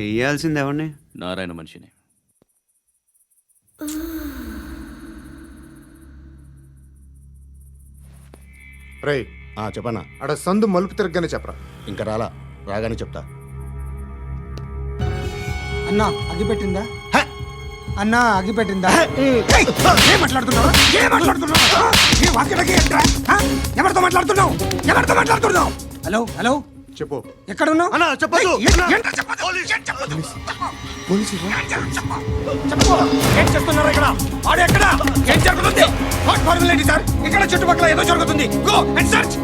వెయ్యాల్సింది ఎవరిని? నారాయణ మనిషిని. రేయ్ చెప్పనా? అడ సందు మలుపు తిరగగానే చెప్పరా. ఇంకా రాగానే చెప్తా. అన్నా అగిపెట్టిందా? అన్నా అగిపెట్టిందా? ఏం మాట్లాడుతున్నావు? ఎవరితో మాట్లాడుతున్నావు? హలో హలో, చెప్పు. ఎక్కడ ఉన్నావు? అన్నా చెప్పదు. ఏం చేస్తున్నారు ఇక్కడ? ఆడు ఎక్కడ? ఏం జరుగుతుంది? వాట్ ఫార్మల్ ఏంటి సార్? ఇక్కడ చుట్టుపక్కల ఏదో జరుగుతుంది. Go and search.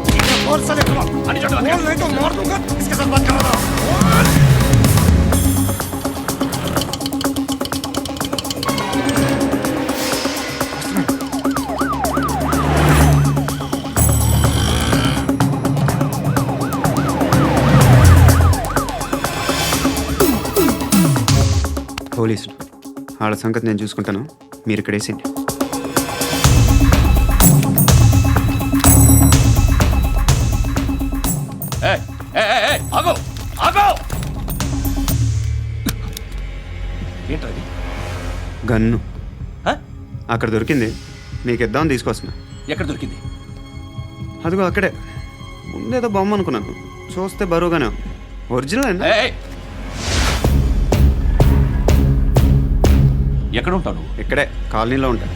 ఫోర్స్ అనే కమా అని చోట नहीं तो मार दूंगा. इसके साथ बात कर रहा हूं. పోలీసులు వాళ్ళ సంగతి నేను చూసుకుంటాను, మీరు ఇక్కడ వేసేయండి. ఏంటది? గన్ను అక్కడ దొరికింది, మీకు ఇద్దామని తీసుకొస్తున్నా. ఎక్కడ దొరికింది? అదిగో అక్కడే. ముందేదో బొమ్మ అనుకున్నాను, చూస్తే బరువుగానే ఉంది. ఒరిజినల్ అండి. ఎక్కడ ఉంటాను? ఇక్కడే కాలనీలో ఉంటా.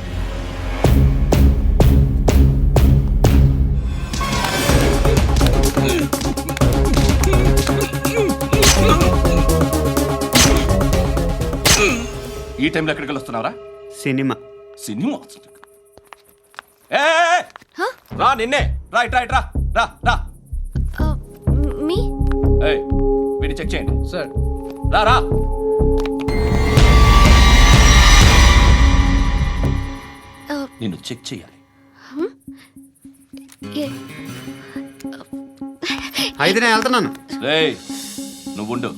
ఈ టైంలో ఎక్కడికి వస్తున్నారా? సినిమా. సినిమా రా, నిన్నే రా, ఇట్రా ఇట్రా, రా రా. మీ వీడిని చెక్ చేయండి సార్. రా రా. నిన్ను చెక్ చేయాలి. అయితే నేను వెళ్తున్నాను. నువ్వు ఉండు.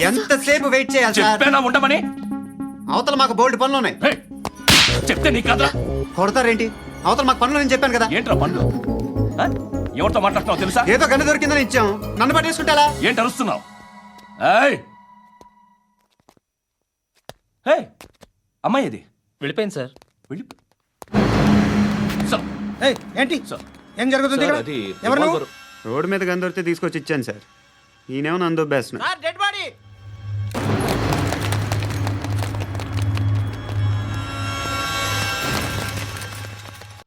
ఎంతసేపు వెయిట్ చేయాలి సార్? చెప్పేనా ఉండమని? అవతల మాకు బోల్డ్ పనులు ఉన్నాయి. చెప్తే నీకు కదా కొడతారేంటి? అవతల మాకు పనులు నేను చెప్పాను కదా. ఏంట్రా పనులు? ఎవరితో మాట్లాడుతున్నావు తెలుసా? ఏదో గన్ను దొరికిందని ఇచ్చాం, నన్ను పట్టేసుకుంటా. ఏంటి అరుస్తున్నావు? అమ్మాయి ఇది వెళ్ళిపోయింది సార్. ఏంటి ఏం జరుగుతుంది ఇక్కడ? ఎవరు నువ్వు? రోడ్డు మీద గన్ను దొరికితే తీసుకొచ్చి ఇచ్చాను సార్. ఈయనేమో నన్ను దొబ్బేస్తున్నా. Dead body.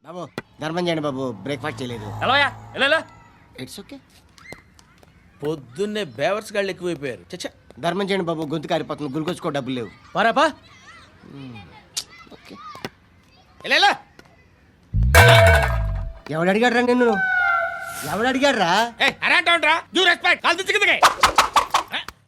బాబు ధర్మం చేయండి బాబు, బ్రేక్ఫాస్ట్ చేయలేదు. It's okay. పొద్దున్నే బేవర్స్ గాళ్ళు ఎక్కువైపోయారు. చచ్చా, ధర్మం చేయండి బాబు, గొంతు కారిపోతుంది, గురికొచ్చుకో డబ్బులు లేవు. పారాపా. ఓకే. ఎవడు అడిగాడు రా నిన్ను? ఎవడు అడిగాడు రా?